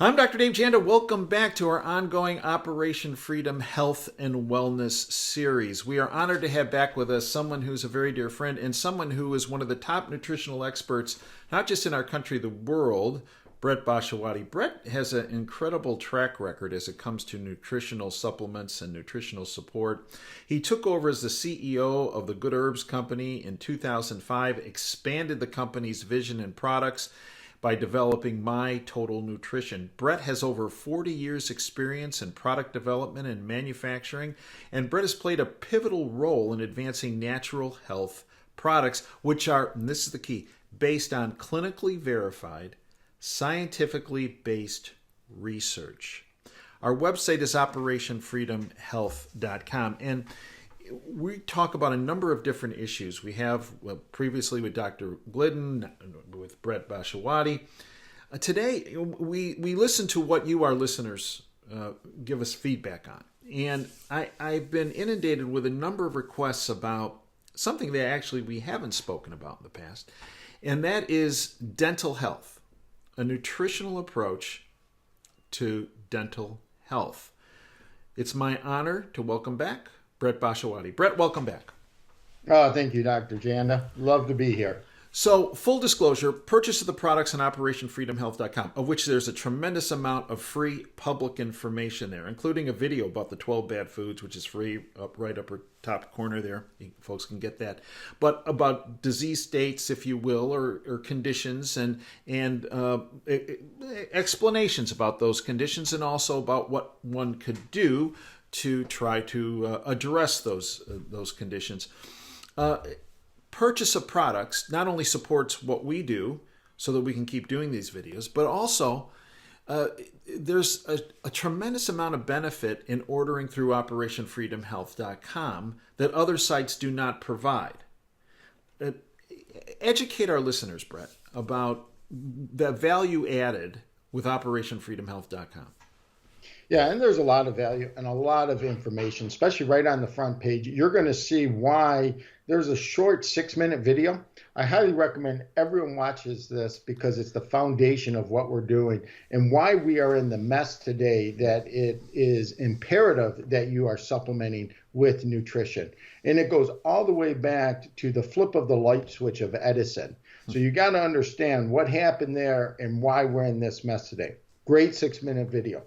I'm Dr. Dave Janda. Welcome back to our ongoing Operation Freedom Health and Wellness series. We are honored to have back with us someone who's a very dear friend and someone who is one of the top nutritional experts, not just in our country, the world, Brett Bhashawati. Brett has an incredible track record as it comes to nutritional supplements and nutritional support. He took over as the CEO of the Good Herbs Company in 2005, expanded the company's vision and products by developing My Total Nutrition. Brett has over 40 years experience in product development and manufacturing, and Brett has played a pivotal role in advancing natural health products, which are, and this is the key, based on clinically verified, scientifically based research. Our website is operationfreedomhealth.com, and we talk about a number of different issues. We have previously with Dr. Glidden, with Brett Bhashawati. Today, we listen to what you, our listeners, give us feedback on. And I've been inundated with a number of requests about something that actually we haven't spoken about in the past, and that is dental health, a nutritional approach to dental health. It's my honor to welcome back Brett Bhashawati. Brett, welcome back. Oh, thank you, Dr. Janda. Love to be here. So, full disclosure, purchase of the products on OperationFreedomHealth.com, of which there's a tremendous amount of free public information there, including a video about the 12 bad foods, which is free, up right upper top corner there. You folks can get that. But about disease states, if you will, or conditions, and explanations about those conditions, and also about what one could do to try to address those conditions. Purchase of products not only supports what we do so that we can keep doing these videos, but also there's a tremendous amount of benefit in ordering through OperationFreedomHealth.com that other sites do not provide. Educate our listeners, Brett, about the value added with OperationFreedomHealth.com. Yeah, and there's a lot of value and a lot of information, especially right on the front page. You're going to see why there's a short 6-minute video. I highly recommend everyone watches this because it's the foundation of what we're doing and why we are in the mess today, that it is imperative that you are supplementing with nutrition. And it goes all the way back to the flip of the light switch of Edison. So you got to understand what happened there and why we're in this mess today. Great 6-minute video.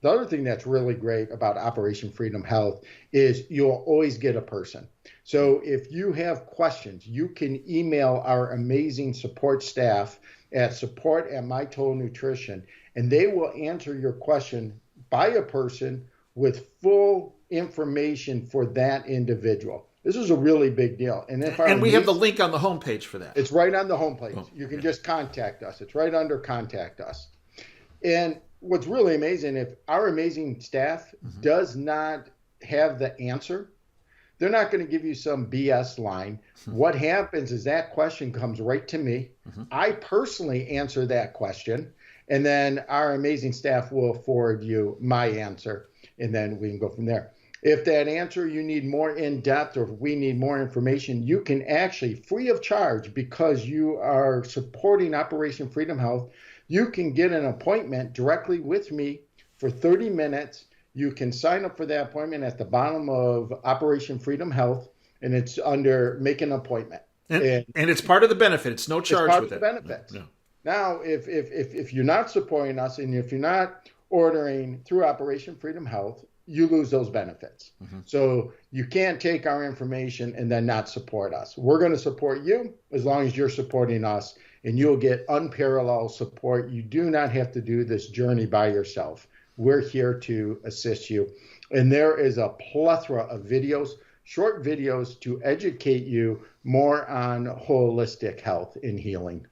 The other thing that's really great about Operation Freedom Health is you'll always get a person. So if you have questions, you can email our amazing support staff at support@mytotalnutrition, and they will answer your question by a person with full information for that individual. This is a really big deal. And we have the link on the homepage for that. It's right on the homepage. You can just contact us. It's right under Contact Us. And what's really amazing, if our amazing staff does not have the answer, they're not going to give you some BS line. What happens is that question comes right to me. I personally answer that question, and then our amazing staff will forward you my answer, and then we can go from there. If that answer you need more in-depth, or if we need more information, you can actually, free of charge, because you are supporting Operation Freedom Health, you can get an appointment directly with me for 30 minutes. You can sign up for that appointment at the bottom of Operation Freedom Health, and it's under Make an Appointment. And it's part of the benefit. It's no charge with it. It's part of the benefits. No. Now, if you're not supporting us and if you're not ordering through Operation Freedom Health, you lose those benefits. So you can't take our information and then not support us. We're going to support you as long as you're supporting us, and you'll get unparalleled support. You do not have to do this journey by yourself. We're here to assist you. And there is a plethora of videos, short videos, to educate you more on holistic health and healing.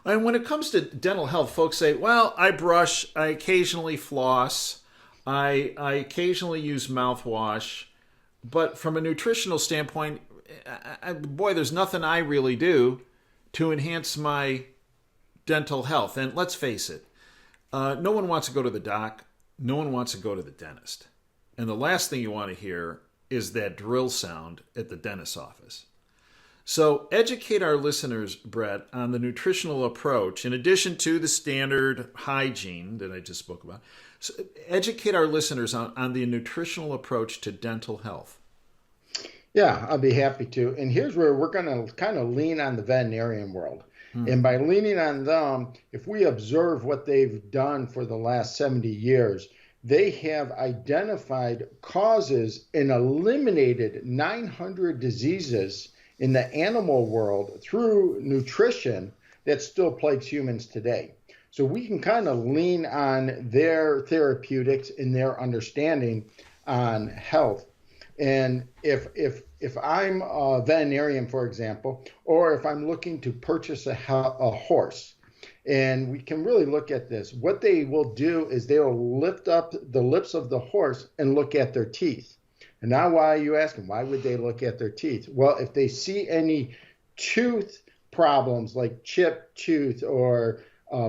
And when it comes to dental health, folks say, well, I brush, I occasionally floss, I occasionally use mouthwash, but from a nutritional standpoint, boy, there's nothing I really do to enhance my dental health. And let's face it, no one wants to go to the doc. No one wants to go to the dentist. And the last thing you want to hear is that drill sound at the dentist's office. So educate our listeners, Brett, on the nutritional approach, in addition to the standard hygiene that I just spoke about. So educate our listeners on the nutritional approach to dental health. Yeah, I'll be happy to. And here's where we're going to kind of lean on the veterinarian world. And by leaning on them, if we observe what they've done for the last 70 years, they have identified causes and eliminated 900 diseases in the animal world through nutrition that still plagues humans today. So we can kind of lean on their therapeutics and their understanding on health. And if I'm a veterinarian, for example, or if I'm looking to purchase a horse, and we can really look at this, what they will do is they will lift up the lips of the horse and look at their teeth. And now why are you asking? Why would they look at their teeth? Well, if they see any tooth problems like chipped tooth or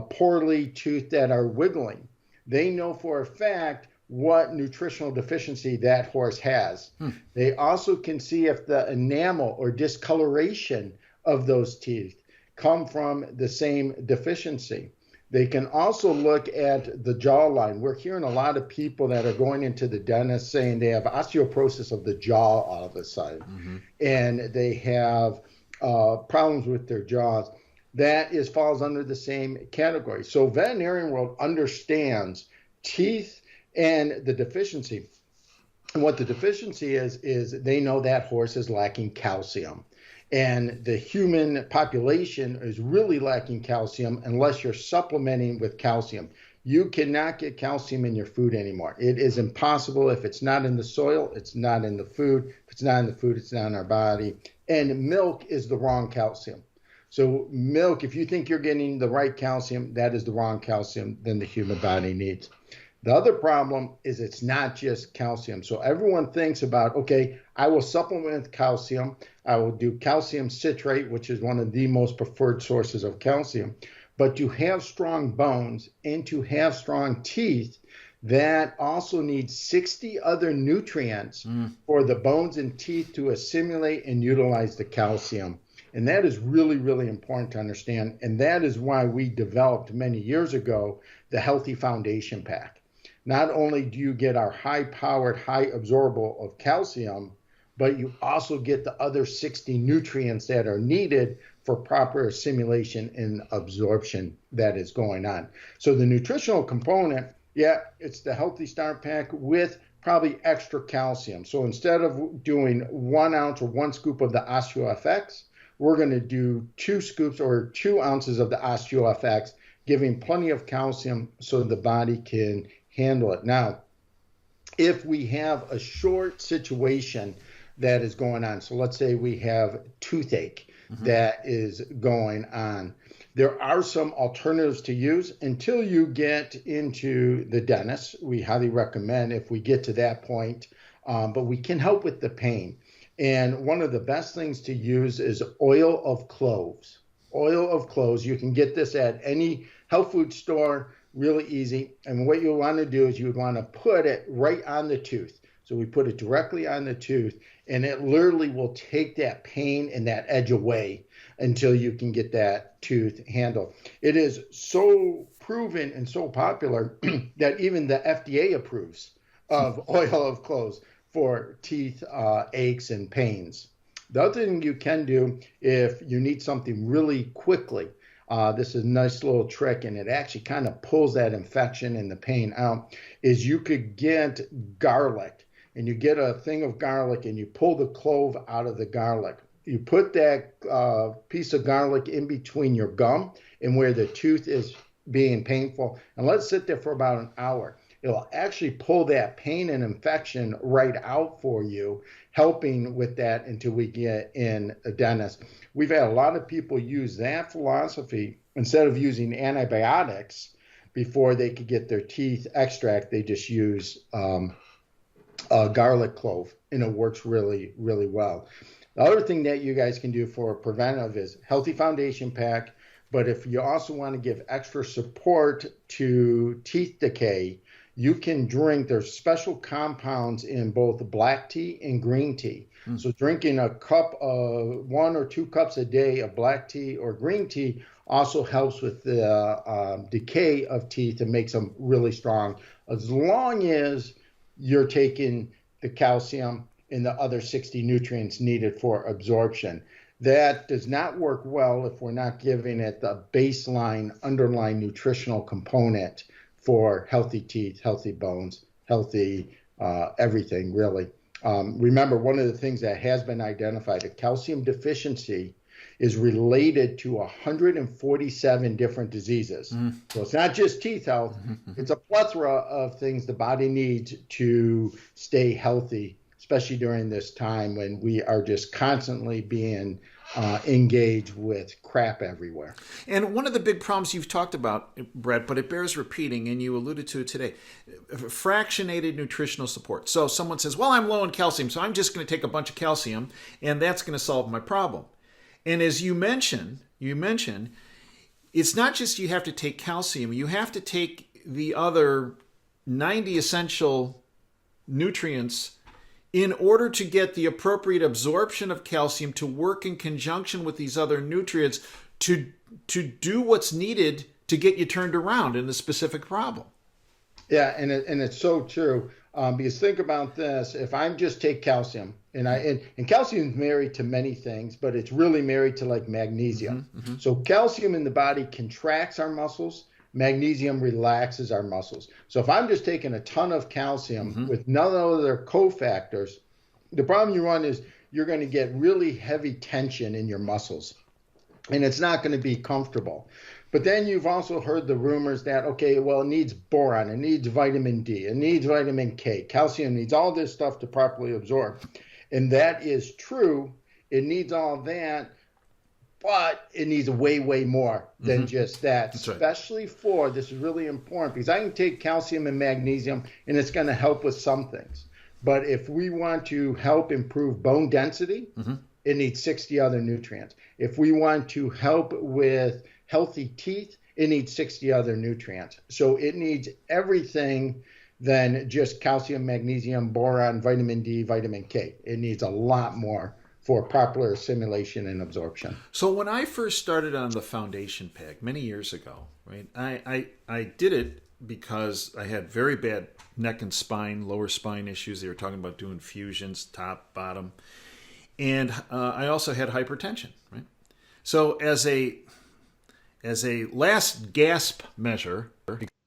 poorly tooth that are wiggling, they know for a fact what nutritional deficiency that horse has. They also can see if the enamel or discoloration of those teeth come from the same deficiency. They can also look at the jawline. We're hearing a lot of people that are going into the dentist saying they have osteoporosis of the jaw all of a sudden, and they have problems with their jaws. That falls under the same category. So veterinarian world understands teeth and the deficiency. And what the deficiency is they know that horse is lacking calcium. And the human population is really lacking calcium unless you're supplementing with calcium. You cannot get calcium in your food anymore. It is impossible. If it's not in the soil, it's not in the food. If it's not in the food, it's not in our body. And milk is the wrong calcium. So milk, if you think you're getting the right calcium, that is the wrong calcium than the human body needs. The other problem is it's not just calcium. So everyone thinks about, okay, I will supplement with calcium. I will do calcium citrate, which is one of the most preferred sources of calcium. But to have strong bones and to have strong teeth, that also needs 60 other nutrients for the bones and teeth to assimilate and utilize the calcium. And that is really, really important to understand. And that is why we developed many years ago the Healthy Foundation Pack. Not only do you get our high-powered, high absorbable of calcium, but you also get the other 60 nutrients that are needed for proper assimilation and absorption that is going on. So the nutritional component, it's the Healthy Start Pack with probably extra calcium. So instead of doing 1 ounce or 1 scoop of the OsteoFX, we're going to do 2 scoops or 2 ounces of the OsteoFX, giving plenty of calcium so the body can handle it. Now, if we have a short situation that is going on, so let's say we have toothache that is going on, there are some alternatives to use until you get into the dentist. We highly recommend if we get to that point, but we can help with the pain. And one of the best things to use is oil of cloves. Oil of cloves, you can get this at any health food store, really easy. And what you want to do is you would want to put it right on the tooth. So we put it directly on the tooth, and it literally will take that pain and that edge away until you can get that tooth handled. It is so proven and so popular that even the FDA approves of oil of cloves for teeth aches and pains. The other thing you can do if you need something really quickly, this is a nice little trick, and it actually kind of pulls that infection and the pain out, is you could get garlic, and you get a thing of garlic and you pull the clove out of the garlic. You put that piece of garlic in between your gum and where the tooth is being painful, and let it sit there for about an hour. It'll actually pull that pain and infection right out for you, helping with that until we get in a dentist. We've had a lot of people use that philosophy. Instead of using antibiotics before they could get their teeth extract, they just use a garlic clove, and it works really, really well. The other thing that you guys can do for preventive is Healthy Foundation Pack. But if you also want to give extra support to teeth decay, you can drink, there's special compounds in both black tea and green tea. So drinking a cup of 1 or 2 cups a day of black tea or green tea also helps with the decay of teeth and makes them really strong, as long as you're taking the calcium and the other 60 nutrients needed for absorption. That does not work well if we're not giving it the baseline underlying nutritional component for healthy teeth, healthy bones, healthy everything, really. Remember, one of the things that has been identified, a calcium deficiency is related to 147 different diseases. So it's not just teeth health, it's a plethora of things the body needs to stay healthy, especially during this time when we are just constantly being engaged with crap everywhere. And one of the big problems you've talked about, Brett, but it bears repeating, and you alluded to it today, fractionated nutritional support. So someone says, well, I'm low in calcium, so I'm just going to take a bunch of calcium, and that's going to solve my problem. And as you mentioned, it's not just you have to take calcium, you have to take the other 90 essential nutrients in order to get the appropriate absorption of calcium to work in conjunction with these other nutrients to do what's needed to get you turned around in the specific problem. Yeah, and it's so true. Because think about this: if I just take calcium, and calcium is married to many things, but it's really married to like magnesium. So calcium in the body contracts our muscles. Magnesium relaxes our muscles. So if I'm just taking a ton of calcium with none other cofactors, the problem you run is you're going to get really heavy tension in your muscles, and it's not going to be comfortable. But then you've also heard the rumors that, okay, well, it needs boron, it needs vitamin D, it needs vitamin K, calcium needs all this stuff to properly absorb. And that is true. It needs all that, but it needs way, way more than just that. That's especially right. For, this is really important, because I can take calcium and magnesium and it's going to help with some things. But if we want to help improve bone density, it needs 60 other nutrients. If we want to help with healthy teeth, it needs 60 other nutrients. So it needs everything than just calcium, magnesium, boron, vitamin D, vitamin K. It needs a lot more for proper assimilation and absorption. So when I first started on the foundation pack many years ago, right, I did it because I had very bad neck and spine, lower spine issues. They were talking about doing fusions, top, bottom. And I also had hypertension, right? So as a last gasp measure,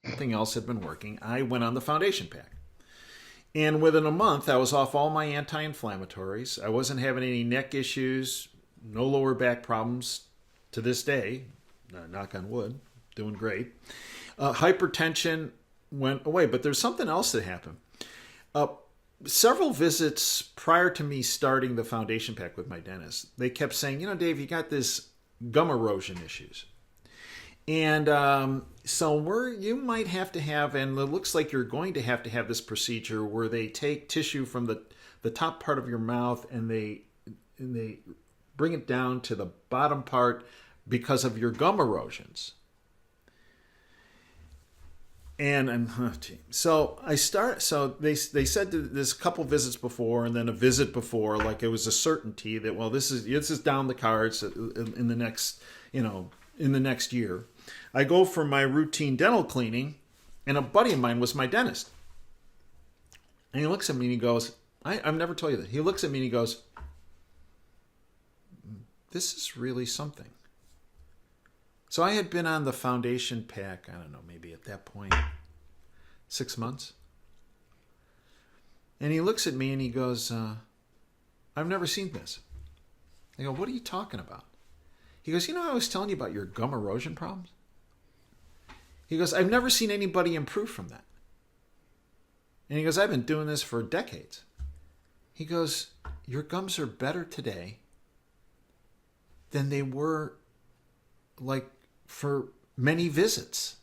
nothing else had been working, I went on the foundation pack. And within a month, I was off all my anti-inflammatories. I wasn't having any neck issues, no lower back problems to this day. Knock on wood, doing great. Hypertension went away, but there's something else that happened. Several visits prior to me starting the foundation pack with my dentist, they kept saying, Dave, you got this gum erosion issues. And so you might have to have, and it looks like you're going to have this procedure where they take tissue from the top part of your mouth and they bring it down to the bottom part because of your gum erosions. And so they said this a couple visits before and then a visit before, like it was a certainty that, well, this is down the cards in the next year. I go for my routine dental cleaning, and a buddy of mine was my dentist. And he looks at me and he goes, I've never told you that. He looks at me and he goes, this is really something. So I had been on the foundation pack, I don't know, maybe at that point, 6 months. And he looks at me and he goes, I've never seen this. I go, what are you talking about? He goes, I was telling you about your gum erosion problems? He goes, I've never seen anybody improve from that. And he goes, I've been doing this for decades. He goes, your gums are better today than they were like for many visits.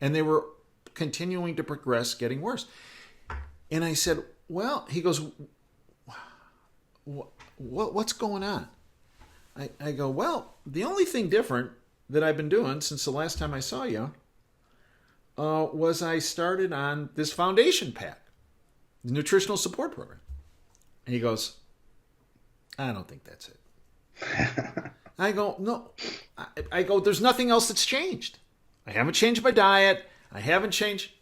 And they were continuing to progress, getting worse. And I said, well, he goes, what's going on? I go, well, the only thing different that I've been doing since the last time I saw you was I started on this foundation pack, the nutritional support program. And he goes, I don't think that's it. I go, no. I go, there's nothing else that's changed. I haven't changed my diet. I haven't changed.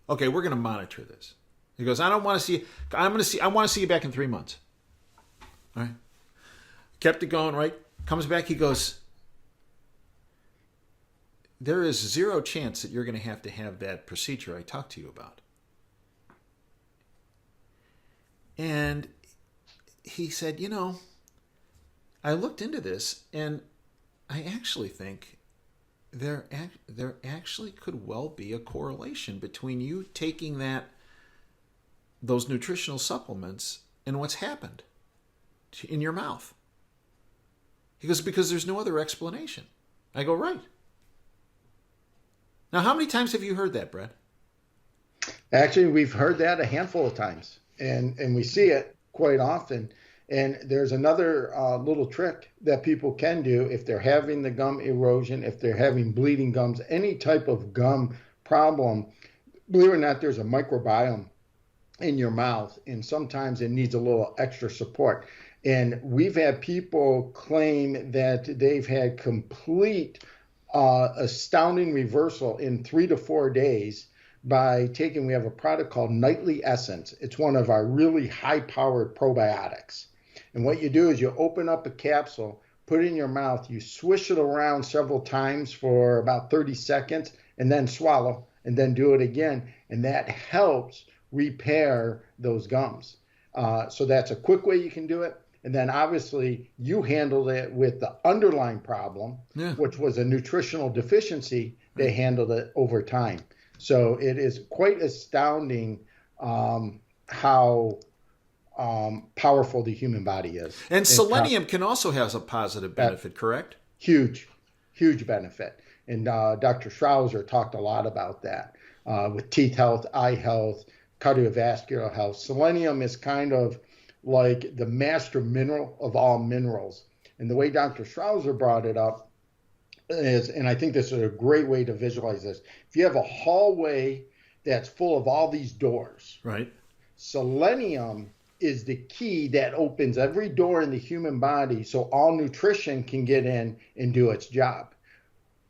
Okay, we're going to monitor this. He goes, I don't want to see you. I want to see you back in 3 months. All right. Kept it going, right? Comes back, he goes, there is zero chance that you're going to have that procedure I talked to you about. And he said, I looked into this, and I actually think there actually could well be a correlation between you taking those nutritional supplements and what's happened in your mouth. He goes, because there's no other explanation. I go, right. Now, how many times have you heard that, Brett? Actually, we've heard that a handful of times, and we see it quite often. And there's another little trick that people can do if they're having the gum erosion, if they're having bleeding gums, any type of gum problem. Believe it or not, there's a microbiome in your mouth, and sometimes it needs a little extra support. And we've had people claim that they've had complete astounding reversal in 3 to 4 days by taking, we have a product called Nightly Essence. It's one of our really high-powered probiotics. And what you do is you open up a capsule, put it in your mouth, you swish it around several times for about 30 seconds, and then swallow, and then do it again. And that helps repair those gums. So that's a quick way you can do it. And then obviously you handled it with the underlying problem, which was a nutritional deficiency. They handled it over time. So it is quite astounding how powerful the human body is. And selenium can also have a positive benefit, correct? Huge benefit. And Dr. Schrauzer talked a lot about that with teeth health, eye health, cardiovascular health. Selenium is kind of like the master mineral of all minerals. And the way Dr. Schrauzer brought it up is, and I think this is a great way to visualize this, if you have a hallway that's full of all these doors, right? Selenium is the key that opens every door in the human body so all nutrition can get in and do its job.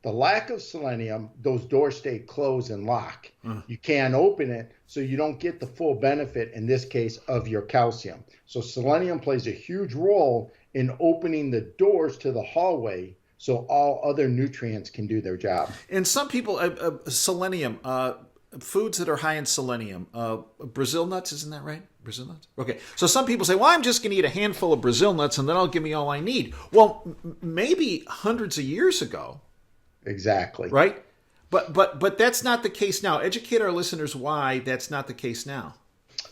The lack of selenium, those doors stay closed and locked. You can't open it, so you don't get the full benefit, in this case, of your calcium. So selenium plays a huge role in opening the doors to the hallway so all other nutrients can do their job. And some people, selenium, foods that are high in selenium, Brazil nuts, isn't that right? Brazil nuts? Okay. So some people say, well, I'm just going to eat a handful of Brazil nuts and then I'll give me all I need. Well, maybe hundreds of years ago. Exactly. Right? But that's not the case now. Educate our listeners why that's not the case now.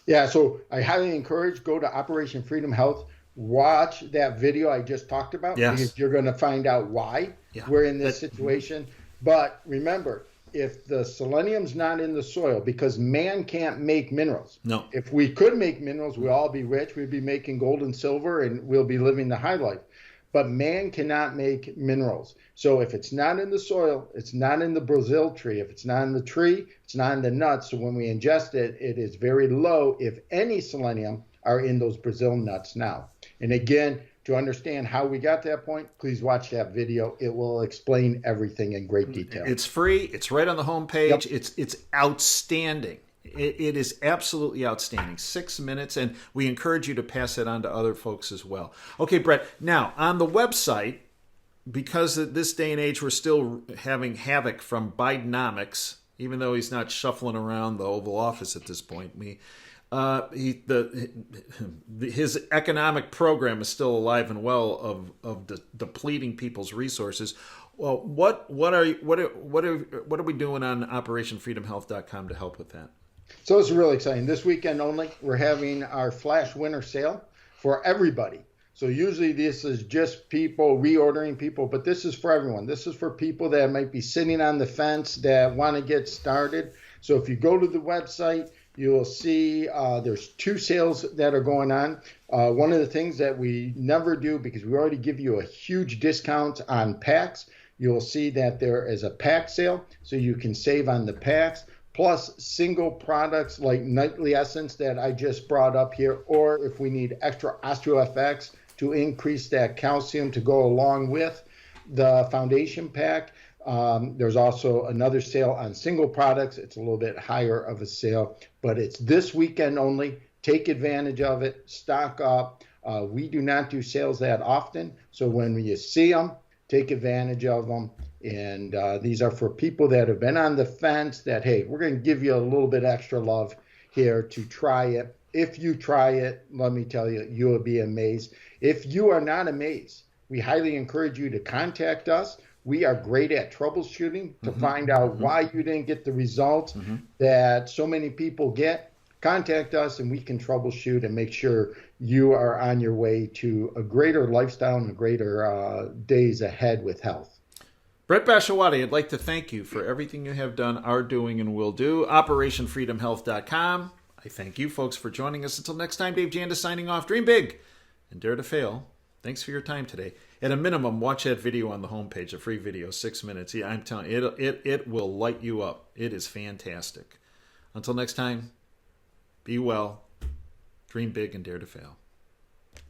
Yeah, so I highly encourage, go to Operation Freedom Health, watch that video I just talked about, because you're going to find out why we're in this situation. But remember, if the selenium's not in the soil, because man can't make minerals. No. If we could make minerals, we'd all be rich. We'd be making gold and silver, and we'll be living the high life. But man cannot make minerals. So if it's not in the soil, it's not in the Brazil tree. If it's not in the tree, it's not in the nuts. So when we ingest it, it is very low, if any selenium are in those Brazil nuts now. And again, to understand how we got to that point, please watch that video. It will explain everything in great detail. It's free. It's right on the homepage. Yep. It's outstanding. It is absolutely outstanding. 6 minutes, and we encourage you to pass it on to other folks as well. Okay, Brett, now on the website, because at this day and age we're still having havoc from Bidenomics, even though he's not shuffling around the Oval Office at this point, his economic program is still alive and well of depleting people's resources. Well, what are we doing on OperationFreedomHealth.com to help with that? So it's really exciting. This weekend only, we're having our flash winter sale for everybody. So usually this is just people reordering people, but this is for everyone. This is for people that might be sitting on the fence that want to get started. So if you go to the website, you will see there's 2 sales that are going on. One of the things that we never do, because we already give you a huge discount on packs, you'll see that there is a pack sale, so you can save on the packs, plus single products like Nightly Essence that I just brought up here, or if we need extra OsteoFX to increase that calcium to go along with the foundation pack. There's also another sale on single products. It's a little bit higher of a sale, but it's this weekend only. Take advantage of it. Stock up. We do not do sales that often, so when you see them, take advantage of them. And these are for people that have been on the fence that, hey, we're going to give you a little bit extra love here to try it. If you try it, let me tell you, you will be amazed. If you are not amazed, we highly encourage you to contact us. We are great at troubleshooting to find out why you didn't get the results that so many people get. Contact us and we can troubleshoot and make sure you are on your way to a greater lifestyle and greater days ahead with health. Brett Bashawati, I'd like to thank you for everything you have done, are doing, and will do. OperationFreedomHealth.com. I thank you folks for joining us. Until next time, Dave Janda signing off. Dream big and dare to fail. Thanks for your time today. At a minimum, watch that video on the homepage, a free video, 6 minutes. Yeah, I'm telling you, it will light you up. It is fantastic. Until next time, be well, dream big, and dare to fail.